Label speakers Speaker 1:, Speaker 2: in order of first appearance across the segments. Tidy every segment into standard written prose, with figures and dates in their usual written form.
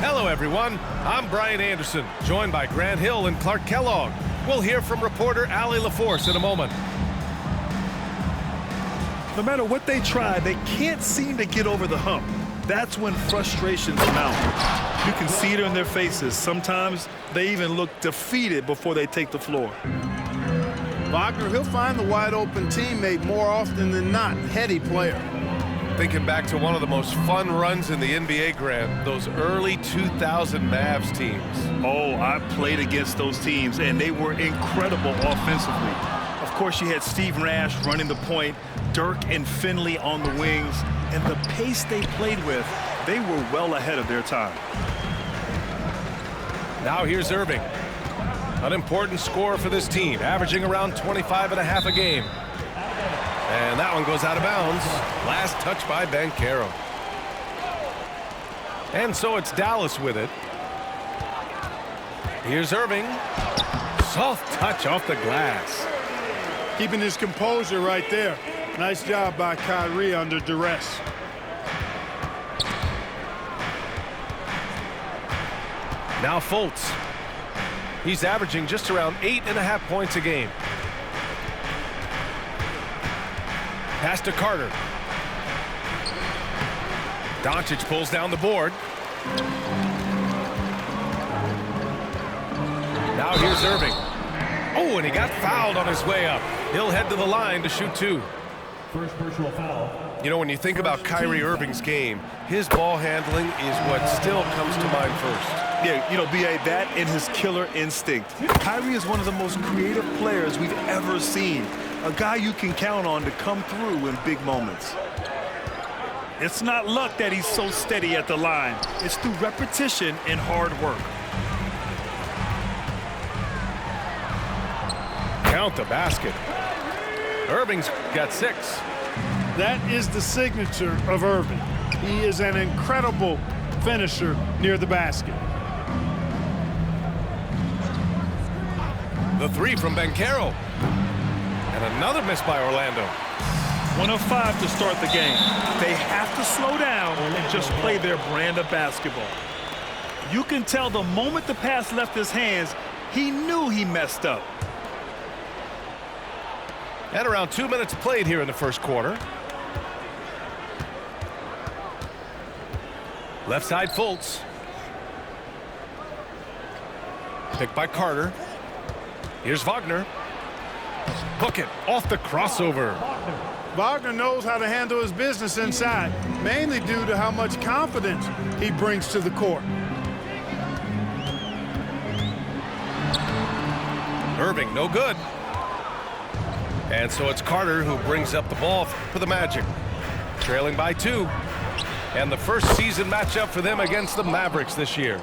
Speaker 1: Hello, everyone. I'm Brian Anderson, joined by Grant Hill and Clark Kellogg. We'll hear from reporter Allie LaForce in a moment.
Speaker 2: No matter what they try, they can't seem to get over the hump. That's when frustrations mount. You can see it in their faces. Sometimes they even look defeated before they take the floor.
Speaker 3: Wagner, he'll find the wide-open teammate more often than not. Heady player.
Speaker 1: Thinking back to one of the most fun runs in the NBA, Grant, those early 2000 Mavs teams.
Speaker 2: Oh, I played against those teams, and they were incredible offensively. Of course, you had Steve Nash running the point, Dirk and Finley on the wings, and the pace they played with, they were well ahead of their time.
Speaker 1: Now here's Irving. An important scorer for this team, averaging around 25.5 a game. And that one goes out of bounds. Last touch by Banchero. And so it's Dallas with it. Here's Irving. Soft touch off the glass.
Speaker 3: Keeping his composure right there. Nice job by Kyrie under duress.
Speaker 1: Now Fultz. He's averaging just around 8.5 points a game. Pass to Carter. Doncic pulls down the board. Now here's Irving. Oh, and he got fouled on his way up. He'll head to the line to shoot two.
Speaker 4: First personal foul.
Speaker 1: You know, when you think about Kyrie Irving's game, his ball handling is what still comes to mind first.
Speaker 2: Yeah, you know, B.A., that and his killer instinct. Kyrie is one of the most creative players we've ever seen. A guy you can count on to come through in big moments. It's not luck that he's so steady at the line. It's through repetition and hard work.
Speaker 1: Count the basket. Irving's got 6.
Speaker 3: That is the signature of Irving. He is an incredible finisher near the basket.
Speaker 1: The 3 from Banchero. And another miss by Orlando.
Speaker 2: 1 of 5 to start the game. They have to slow down and just play their brand of basketball. You can tell the moment the pass left his hands, he knew he messed up.
Speaker 1: And around 2 minutes played here in the first quarter. Left side Fultz. Picked by Carter. Here's Wagner. Book it off the crossover.
Speaker 3: Wagner knows how to handle his business inside, mainly due to how much confidence he brings to the court.
Speaker 1: Irving, no good. And so it's Carter who brings up the ball for the Magic. Trailing by 2. And the first season matchup for them against the Mavericks this year.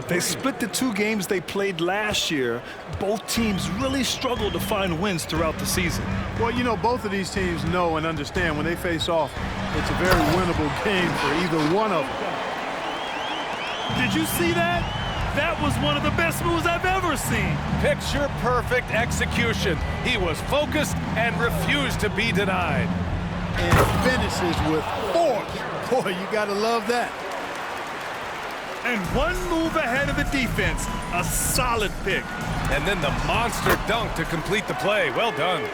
Speaker 2: They split the 2 games they played last year. Both teams really struggled to find wins throughout the season.
Speaker 3: Well, you know, both of these teams know and understand when they face off, it's a very winnable game for either one of them.
Speaker 2: Did you see that? That was one of the best moves I've ever seen.
Speaker 1: Picture-perfect execution. He was focused and refused to be denied.
Speaker 3: And finishes with force. Boy, you got to love that.
Speaker 2: And one move ahead of the defense. A solid pick.
Speaker 1: And then the monster dunk to complete the play. Well done.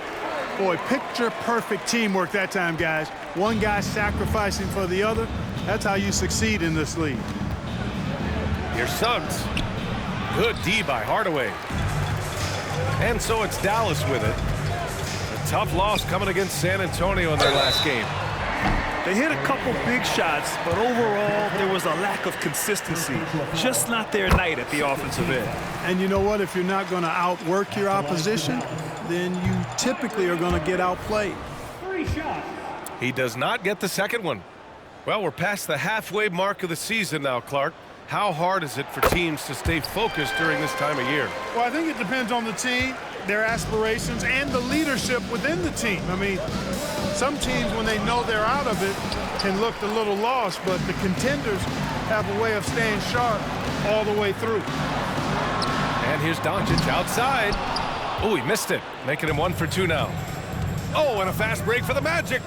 Speaker 3: Boy, picture-perfect teamwork that time, guys. One guy sacrificing for the other. That's how you succeed in this league.
Speaker 1: Here's Suggs. Good D by Hardaway. And so it's Dallas with it. A tough loss coming against San Antonio in their last game.
Speaker 2: They hit a couple big shots, but overall, there was a lack of consistency. Just not their night at the offensive end.
Speaker 3: And you know what? If you're not going to outwork your opposition, then you typically are going to get outplayed.
Speaker 4: 3 shots.
Speaker 1: He does not get the second one. Well, we're past the halfway mark of the season now, Clark. How hard is it for teams to stay focused during this time of year?
Speaker 3: Well, I think it depends on the team, their aspirations, and the leadership within the team. I mean, some teams, when they know they're out of it, can look a little lost, but the contenders have a way of staying sharp all the way through.
Speaker 1: And here's Doncic outside. Oh, he missed it, making him 1 for 2 now. Oh, and a fast break for the Magic.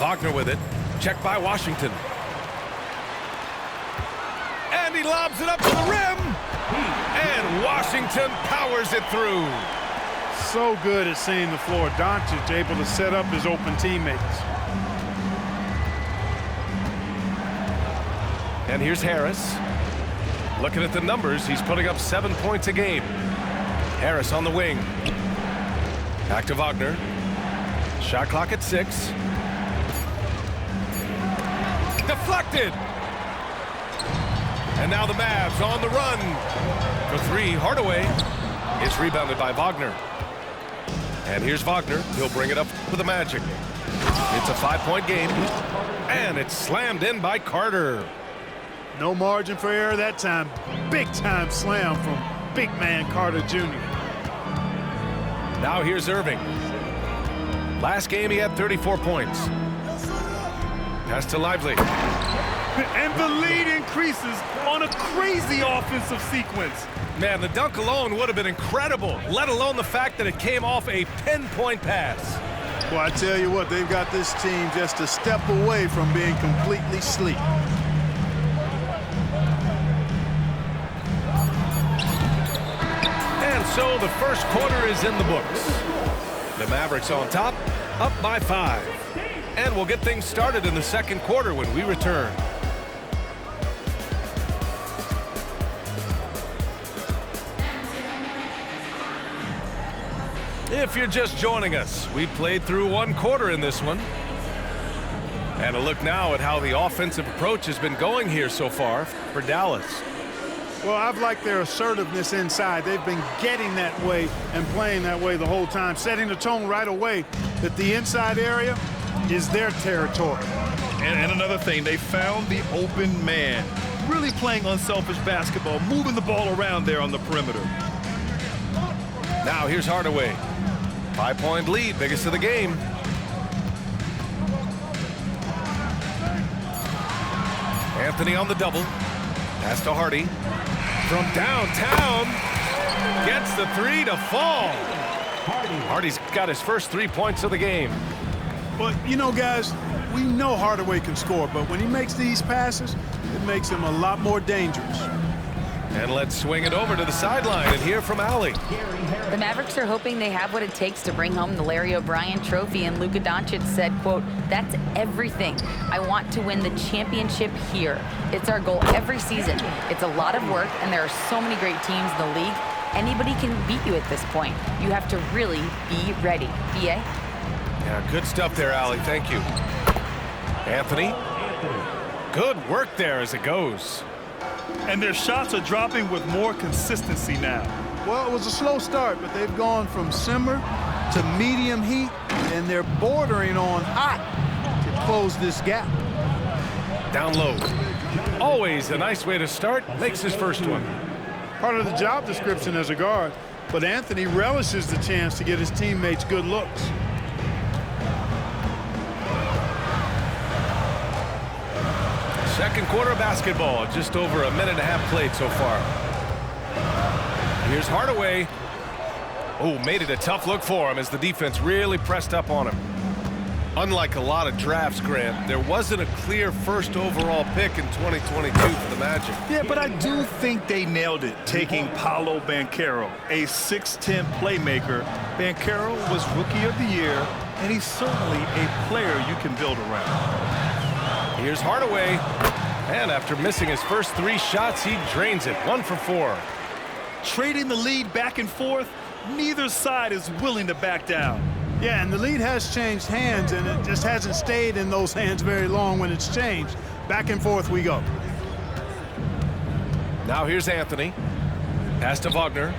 Speaker 1: Wagner with it. Checked by Washington. And he lobs it up to the rim. And Washington powers it through.
Speaker 3: So good at seeing the floor. Doncic able to set up his open teammates.
Speaker 1: And here's Harris. Looking at the numbers, he's putting up 7 points a game. Harris on the wing. Back to Wagner. Shot clock at 6. Deflected. And now the Mavs on the run. For 3, Hardaway. It's rebounded by Wagner. And here's Wagner. He'll bring it up for the Magic. It's a 5-point game. And it's slammed in by Carter.
Speaker 3: No margin for error that time. Big time slam from big man Carter Jr.
Speaker 1: Now here's Irving. Last game he had 34 points. Pass to Lively.
Speaker 2: And the lead increases on a crazy offensive sequence.
Speaker 1: Man, the dunk alone would have been incredible, let alone the fact that it came off a pinpoint pass.
Speaker 3: Well, I tell you what, they've got this team just a step away from being completely asleep.
Speaker 1: And so the first quarter is in the books. The Mavericks on top, up by 5. And we'll get things started in the second quarter when we return. If you're just joining us, we played through 1 quarter in this one. And a look now at how the offensive approach has been going here so far for Dallas.
Speaker 3: Well, I've liked their assertiveness inside. They've been getting that way and playing that way the whole time, setting the tone right away that the inside area is their territory.
Speaker 2: And another thing, they found the open man. Really playing unselfish basketball, moving the ball around there on the perimeter.
Speaker 1: Now here's Hardaway. 5-point lead, biggest of the game. Anthony on the double. Pass to Hardy. From downtown. Gets the 3 to fall. Hardy's got his first 3 points of the game.
Speaker 3: But, you know, guys, we know Hardaway can score, but when he makes these passes, it makes him a lot more dangerous.
Speaker 1: And let's swing it over to the sideline and hear from Allie.
Speaker 5: The Mavericks are hoping they have what it takes to bring home the Larry O'Brien trophy, and Luka Doncic said, quote, "That's everything. I want to win the championship here. It's our goal every season. It's a lot of work, and there are so many great teams in the league. Anybody can beat you at this point. You have to really be ready." BA?
Speaker 1: Yeah, good stuff there, Allie. Thank you. Anthony. Good work there as it goes.
Speaker 2: And their shots are dropping with more consistency now.
Speaker 3: Well, it was a slow start, but they've gone from simmer to medium heat, and they're bordering on hot to close this gap.
Speaker 1: Down low. Always a nice way to start. Makes his first one.
Speaker 3: Part of the job description as a guard, but Anthony relishes the chance to get his teammates good looks.
Speaker 1: Second quarter of basketball, just over a minute and a half played so far. Here's Hardaway. Oh, made it a tough look for him as the defense really pressed up on him. Unlike a lot of drafts, Grant, there wasn't a clear first overall pick in 2022 for the Magic.
Speaker 2: Yeah, but I do think they nailed it, taking Paolo Banchero, a 6'10 playmaker. Banchero was Rookie of the Year, and he's certainly a player you can build around.
Speaker 1: Here's Hardaway. And after missing his first 3 shots, he drains it. 1 for 4.
Speaker 2: Trading the lead back and forth, neither side is willing to back down.
Speaker 3: Yeah, and the lead has changed hands, and it just hasn't stayed in those hands very long when it's changed. Back and forth we go.
Speaker 1: Now here's Anthony. Pass to Wagner.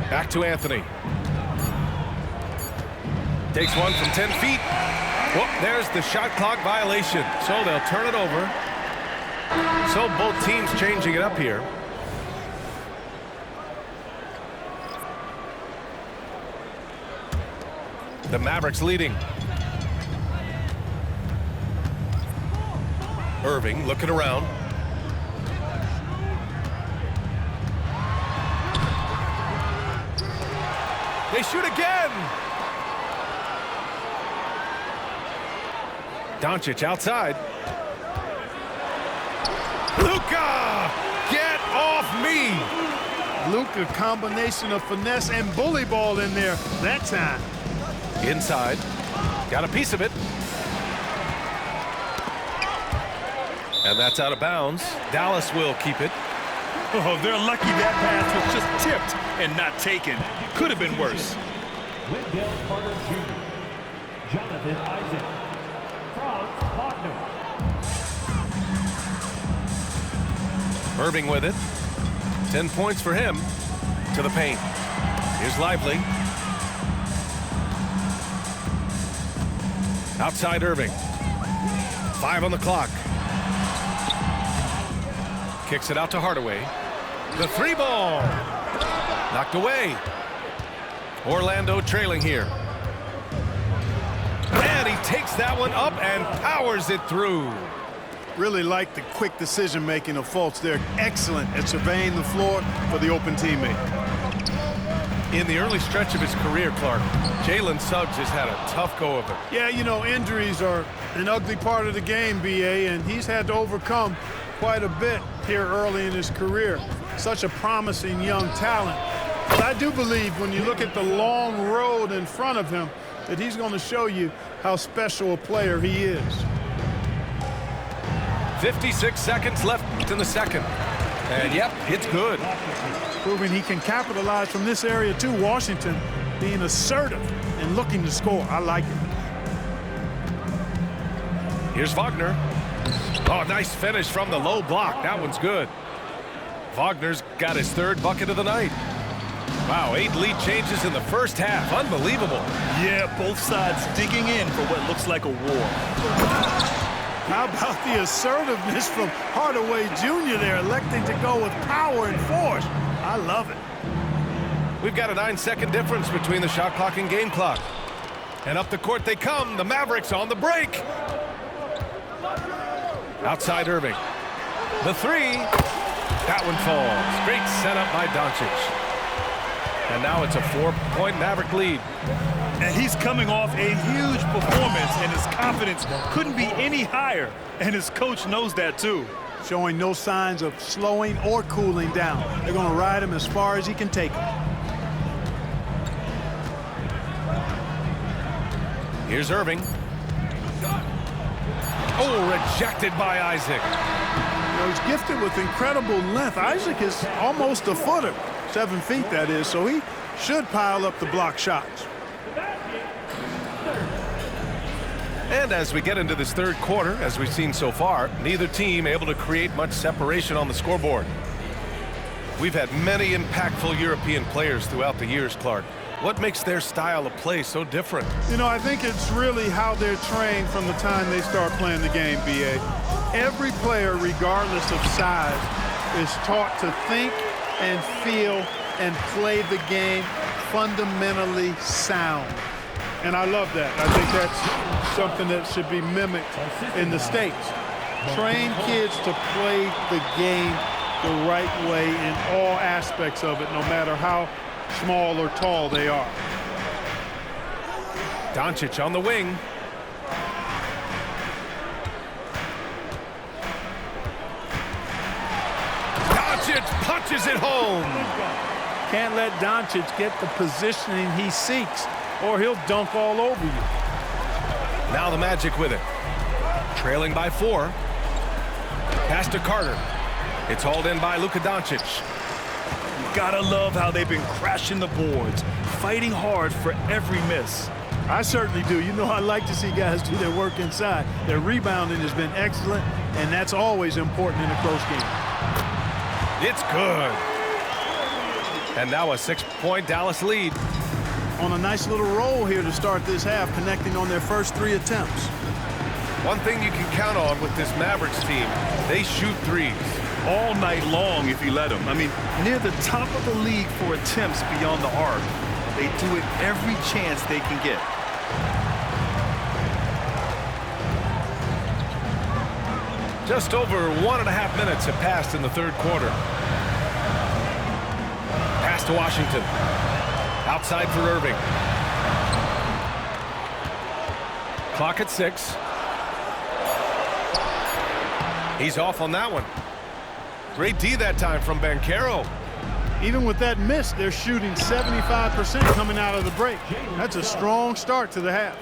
Speaker 1: Back to Anthony. Takes one from 10 feet. Whoop, there's the shot clock violation. So they'll turn it over. So both teams changing it up here. The Mavericks leading. Irving looking around. They shoot again. Doncic outside. Luka! Get off me!
Speaker 3: Luka, combination of finesse and bully ball in there that time.
Speaker 1: Inside. Got a piece of it. And that's out of bounds. Dallas will keep it.
Speaker 2: Oh, they're lucky that pass was just tipped and not taken. Could have been worse.
Speaker 4: Wendell Carter Jr. Jonathan Isaac. Franz Wagner.
Speaker 1: Irving with it. 10 points for him. To the paint. Here's Lively. Outside Irving. 5 on the clock. Kicks it out to Hardaway. The 3 ball. Knocked away. Orlando trailing here. And he takes that one up and powers it through.
Speaker 3: Really like the quick decision-making of Fultz. They're excellent at surveying the floor for the open teammate.
Speaker 1: In the early stretch of his career, Clark, Jalen Suggs has had a tough go of it.
Speaker 3: Yeah, you know, injuries are an ugly part of the game, B.A., and he's had to overcome quite a bit here early in his career. Such a promising young talent. But I do believe when you look at the long road in front of him that he's going to show you how special a player he is.
Speaker 1: 56 seconds left in the second. And yep, it's good.
Speaker 3: Proving he can capitalize from this area too. Washington being assertive and looking to score. I like it.
Speaker 1: Here's Wagner. Oh, nice finish from the low block. That one's good. Wagner's got his 3rd bucket of the night. Wow, 8 lead changes in the first half. Unbelievable.
Speaker 2: Yeah, both sides digging in for what looks like a war.
Speaker 3: How about the assertiveness from Hardaway Jr. there, electing to go with power and force. I love it.
Speaker 1: We've got a 9-second difference between the shot clock and game clock. And up the court they come. The Mavericks on the break. Outside Irving. The 3. That one falls. Great setup by Doncic. And now it's a 4-point Maverick lead.
Speaker 2: And he's coming off a huge performance, and his confidence couldn't be any higher. And his coach knows that, too.
Speaker 3: Showing no signs of slowing or cooling down. They're going to ride him as far as he can take him.
Speaker 1: Here's Irving. Oh, rejected by Isaac.
Speaker 3: You know, he's gifted with incredible length. Isaac is almost a footer. 7 feet, that is, so he should pile up the block shots.
Speaker 1: And as we get into this 3rd quarter, as we've seen so far, neither team able to create much separation on the scoreboard. We've had many impactful European players throughout the years, Clark. What makes their style of play so different?
Speaker 3: You know, I think it's really how they're trained from the time they start playing the game, B.A. Every player, regardless of size, is taught to think and feel and play the game fundamentally sound. And I love that. I think that's something that should be mimicked in the States. Train kids to play the game the right way in all aspects of it, no matter how small or tall they are.
Speaker 1: Doncic on the wing. Doncic punches it home.
Speaker 3: Can't let Doncic get the positioning he seeks, or he'll dunk all over you.
Speaker 1: Now the Magic with it. Trailing by 4. Pass to Carter. It's hauled in by Luka Doncic.
Speaker 2: Gotta love how they've been crashing the boards, fighting hard for every miss.
Speaker 3: I certainly do. You know, I like to see guys do their work inside. Their rebounding has been excellent, and that's always important in a close game.
Speaker 1: It's good. And now a 6-point Dallas lead.
Speaker 3: On a nice little roll here to start this half, connecting on their first 3 attempts.
Speaker 1: One thing you can count on with this Mavericks team, they shoot threes.
Speaker 2: All night long if you let them. I mean, near the top of the league for attempts beyond the arc. They do it every chance they can get.
Speaker 1: Just over 1.5 minutes have passed in the 3rd quarter. Pass to Washington. Outside for Irving. Clock at 6. He's off on that one. Great D that time from Banchero.
Speaker 3: Even with that miss, they're shooting 75% coming out of the break. That's a strong start to the half.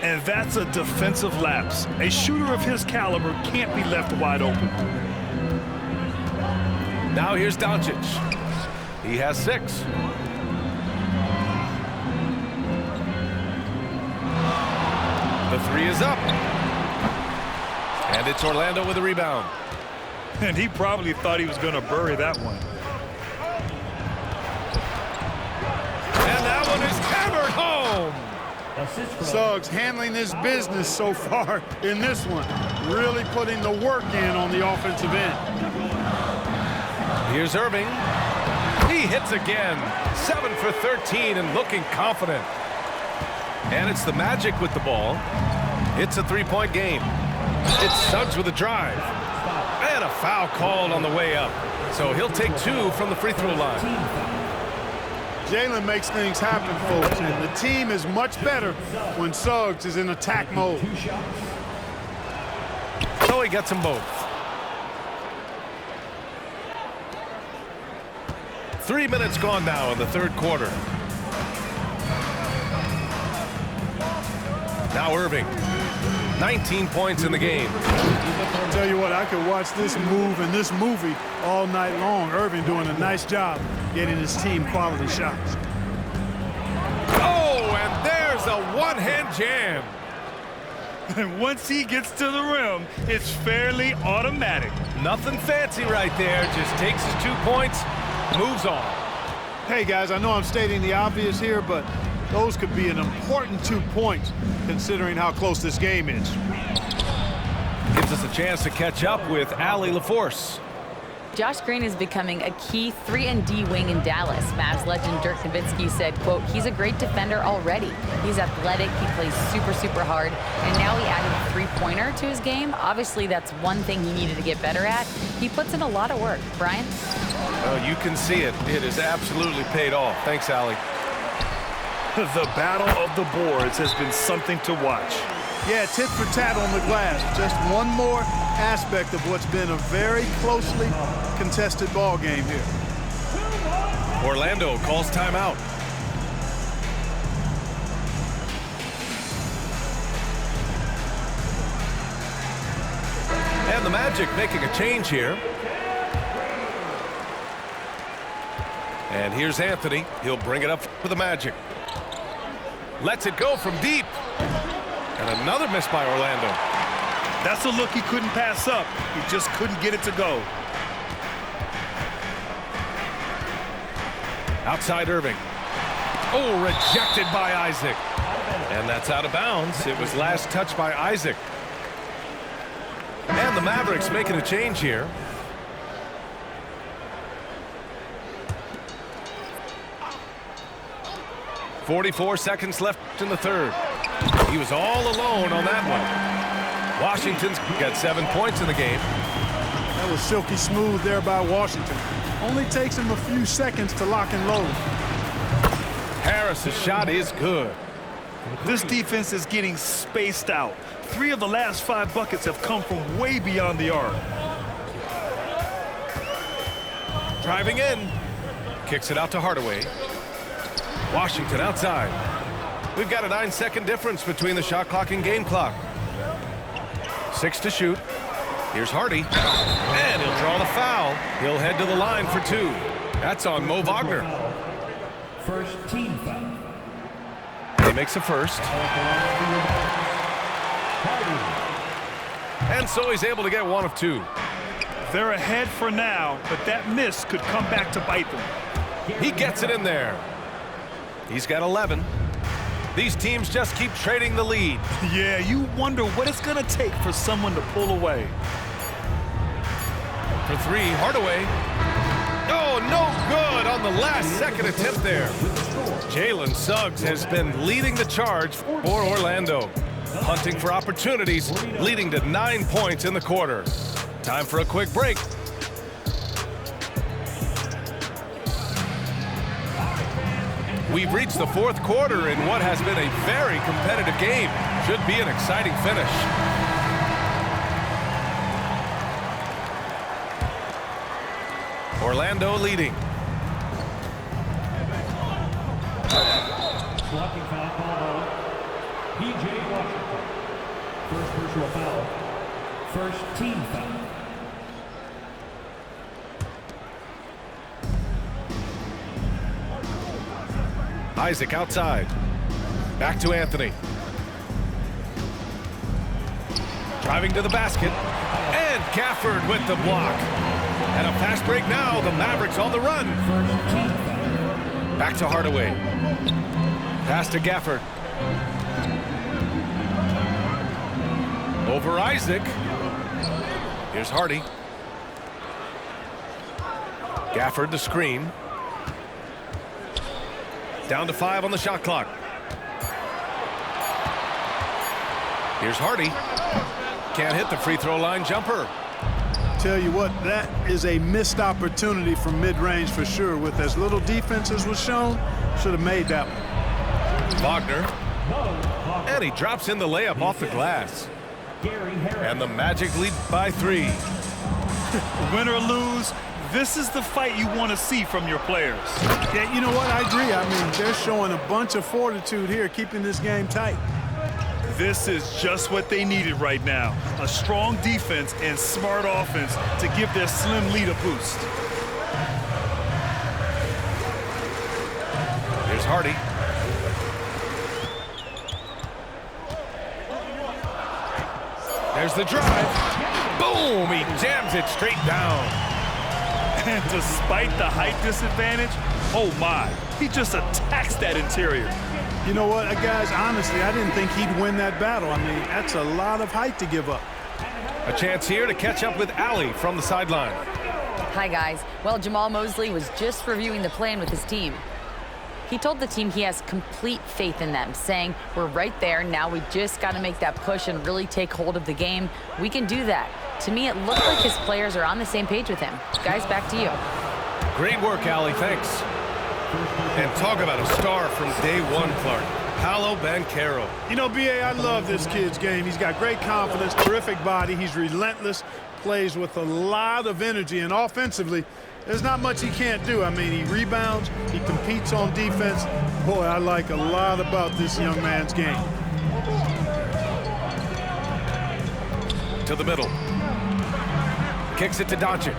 Speaker 2: And that's a defensive lapse. A shooter of his caliber can't be left wide open.
Speaker 1: Now here's Doncic. He has 6. The 3 is up. And it's Orlando with a rebound.
Speaker 2: And he probably thought he was going to bury that one.
Speaker 1: And that one is hammered home.
Speaker 3: Suggs handling his business so far in this one. Really putting the work in on the offensive end.
Speaker 1: Here's Irving. He hits again. 7 for 13 and looking confident. And it's the Magic with the ball. It's a 3-point game. It's Suggs with a drive. And a foul called on the way up. So he'll take 2 from the free throw line.
Speaker 3: Jalen makes things happen, folks, and the team is much better when Suggs is in attack mode.
Speaker 1: So he gets them both. 3 minutes gone now in the third quarter. Now Irving. 19 points in the game.
Speaker 3: I'll tell you what, I could watch this move and this movie all night long. Irving doing a nice job getting his team quality shots.
Speaker 1: Oh, and there's a one-hand jam.
Speaker 2: And once he gets to the rim, it's fairly automatic.
Speaker 1: Nothing fancy right there. Just takes his 2 points, moves on.
Speaker 3: Hey, guys, I know I'm stating the obvious here, but those could be an important 2 points considering how close this game is.
Speaker 1: Gives us a chance to catch up with Allie LaForce.
Speaker 5: Josh Green is becoming a key 3-and-D wing in Dallas. Mavs legend Dirk Nowitzki said, quote, he's a great defender already. He's athletic, he plays super, super hard, and now he added a three-pointer to his game. Obviously, that's one thing he needed to get better at. He puts in a lot of work. Brian?
Speaker 1: Oh, you can see it. It has absolutely paid off. Thanks, Allie.
Speaker 2: The battle of the boards has been something to watch.
Speaker 3: Yeah, tit for tat on the glass. Just one more aspect of what's been a very closely contested ball game here.
Speaker 1: Orlando calls timeout. And the Magic making a change here. And here's Anthony. He'll bring it up for the Magic. Lets it go from deep. And another miss by Orlando.
Speaker 2: That's a look he couldn't pass up. He just couldn't get it to go.
Speaker 1: Outside Irving. Oh, rejected by Isaac. And that's out of bounds. It was last touched by Isaac. And the Mavericks making a change here. .44 seconds left in the third. He was all alone on that one. Washington's got 7 points in the game.
Speaker 3: That was silky smooth there by Washington. Only takes him a few seconds to lock and load.
Speaker 1: Harris's shot is good.
Speaker 2: This defense is getting spaced out. 3 of the last 5 buckets have come from way beyond the arc.
Speaker 1: Driving in. Kicks it out to Hardaway. Washington outside. We've got a 9-second difference between the shot clock and game clock. 6 to shoot. Here's Hardy. And he'll draw the foul. He'll head to the line for 2. That's on Mo Wagner.
Speaker 4: First team foul.
Speaker 1: He makes a first. And so he's able to get 1 of 2.
Speaker 2: They're ahead for now, but that miss could come back to bite them.
Speaker 1: He gets it in there. He's got 11. These teams just keep trading the lead.
Speaker 2: Yeah, you wonder what it's going to take for someone to pull away.
Speaker 1: For 3, Hardaway. Oh, no good on the last second attempt there. Jalen Suggs has been leading the charge for Orlando. Hunting for opportunities, leading to 9 points in the quarter. Time for a quick break. We've reached the fourth quarter in what has been a very competitive game. Should be an exciting finish. Orlando leading.
Speaker 4: Blocking foul called on P.J. Washington. First personal foul. First team foul.
Speaker 1: Isaac outside. Back to Anthony. Driving to the basket. And Gafford with the block. And a fast break now. The Mavericks on the run.
Speaker 4: First team foul.
Speaker 1: Back to Hardaway. Pass to Gafford. Over Isaac. Here's Hardy. Gafford the screen. Down to 5 on the shot clock. Here's Hardy. Can't hit the free throw line jumper.
Speaker 3: Tell you what, that is a missed opportunity from mid-range for sure. With as little defense as was shown, should have made that one.
Speaker 1: Wagner. And he drops in the layup off the glass. And the Magic lead by 3.
Speaker 2: Win or lose, this is the fight you want to see from your players.
Speaker 3: Yeah, you know what? I agree. I mean, they're showing a bunch of fortitude here, keeping this game tight.
Speaker 2: This is just what they needed right now. A strong defense and smart offense to give their slim lead a boost.
Speaker 1: Here's Hardy. There's the drive. Boom! He jams it straight down.
Speaker 2: And despite the height disadvantage, oh my, he just attacks that interior.
Speaker 3: You know what, guys, honestly, I didn't think he'd win that battle. I mean, that's a lot of height to give up.
Speaker 1: A chance here to catch up with Allie from the sideline.
Speaker 5: Hi, guys. Well, Jamal Mosley was just reviewing the plan with his team. He told the team he has complete faith in them, saying, we're right there. Now we just got to make that push and really take hold of the game. We can do that. To me, it looked like his players are on the same page with him. Guys, back to you.
Speaker 1: Great work, Allie. Thanks. And talk about a star from day one, Clark. Paolo Banchero.
Speaker 3: You know, B.A., I love this kid's game. He's got great confidence, terrific body. He's relentless, plays with a lot of energy, and offensively, there's not much he can't do. I mean, he rebounds, he competes on defense. Boy, I like a lot about this young man's game.
Speaker 1: To the middle. Kicks it to Doncic.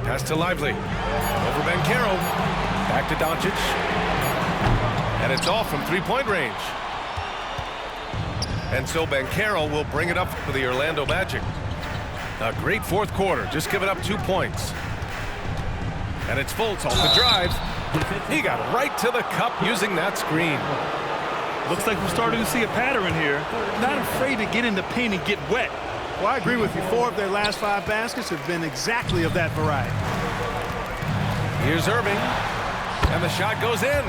Speaker 1: Pass to Lively. Over Banchero. Back to Doncic. And it's off from three-point range. And so Banchero will bring it up for the Orlando Magic. A great fourth quarter, just giving up 2 points. And it's Fultz off the drive. He got right to the cup using that screen.
Speaker 2: Looks like we're starting to see a pattern here. Not afraid to get in the paint and get wet.
Speaker 3: Well, I agree with you. 4 of their last 5 baskets have been exactly of that variety.
Speaker 1: Here's Irving. And the shot goes in.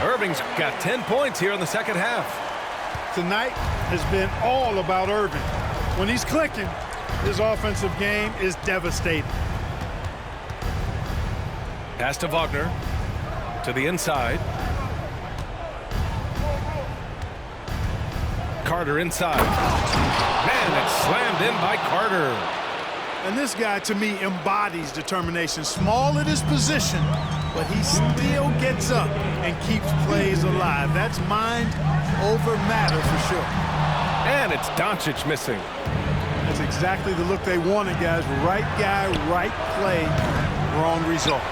Speaker 1: Irving's got 10 points here in the second half.
Speaker 3: Tonight has been all about Irving. When he's clicking, his offensive game is devastating.
Speaker 1: Pass to Wagner. To the inside. Carter inside. Man, it's slammed in by Carter.
Speaker 3: And this guy, to me, embodies determination. Small at his position, but he still gets up and keeps plays alive. That's mind over matter for sure.
Speaker 1: And it's Doncic missing.
Speaker 3: That's exactly the look they wanted, guys. Right guy, right play, wrong result.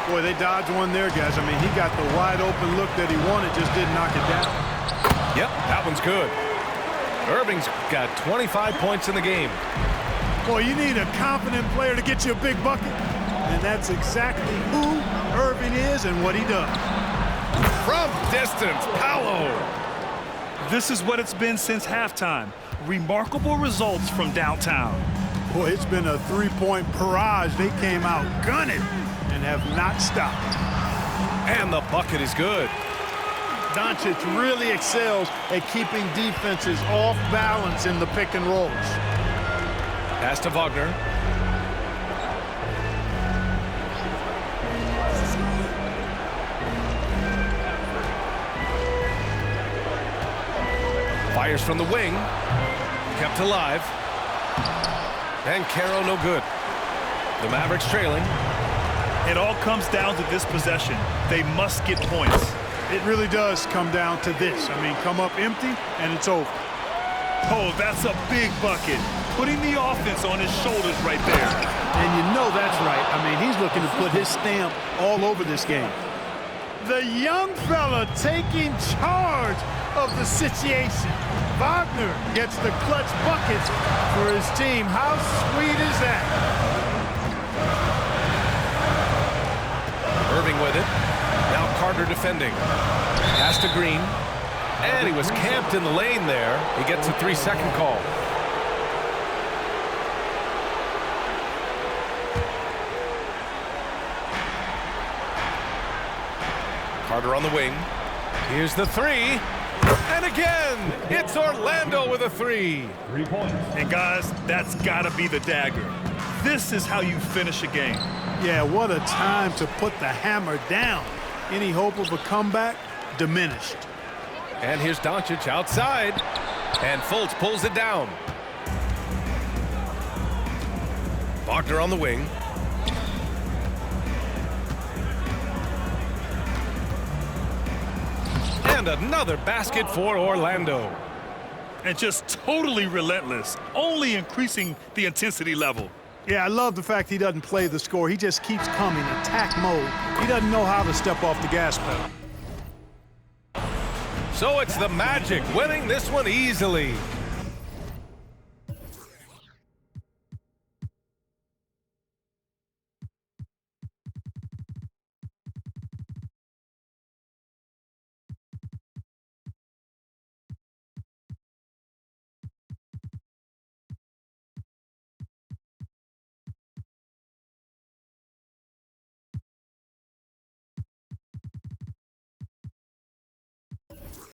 Speaker 3: Boy, they dodged one there, guys. I mean, he got the wide open look that he wanted, just didn't knock it down.
Speaker 1: Yep, that one's good. Irving's got 25 points in the game.
Speaker 3: Boy, you need a confident player to get you a big bucket. And that's exactly who Irving is and what he does.
Speaker 1: From distance, Paolo.
Speaker 2: This is what it's been since halftime. Remarkable results from downtown.
Speaker 3: Boy, it's been a three-point barrage. They came out gunning and have not stopped.
Speaker 1: And the bucket is good.
Speaker 3: Doncic really excels at keeping defenses off balance in the pick and rolls.
Speaker 1: Pass to Wagner. Fires from the wing. Kept alive. And Caro no good. The Mavericks trailing.
Speaker 2: It all comes down to this possession. They must get points.
Speaker 3: It really does come down to this. I mean, come up empty, and it's over.
Speaker 2: Oh, that's a big bucket. Putting the offense on his shoulders right there.
Speaker 3: And you know that's right. I mean, he's looking to put his stamp all over this game. The young fella taking charge of the situation. Wagner gets the clutch buckets for his team. How sweet is that?
Speaker 1: Irving with it. Now Carter defending. Pass to Green. And he was camped in the lane there. He gets a 3-second call. Carter on the wing. Here's the three. And again, it's Orlando with a 3.
Speaker 4: 3 points.
Speaker 2: And guys, that's got to be the dagger. This is how you finish a game.
Speaker 3: Yeah, what a time to put the hammer down. Any hope of a comeback? Diminished.
Speaker 1: And here's Doncic outside. And Fultz pulls it down. Wagner on the wing. And another basket for Orlando.
Speaker 2: And just totally relentless, only increasing the intensity level.
Speaker 3: Yeah, I love the fact he doesn't play the score. He just keeps coming, attack mode. He doesn't know how to step off the gas pedal.
Speaker 1: So it's the Magic winning this one easily.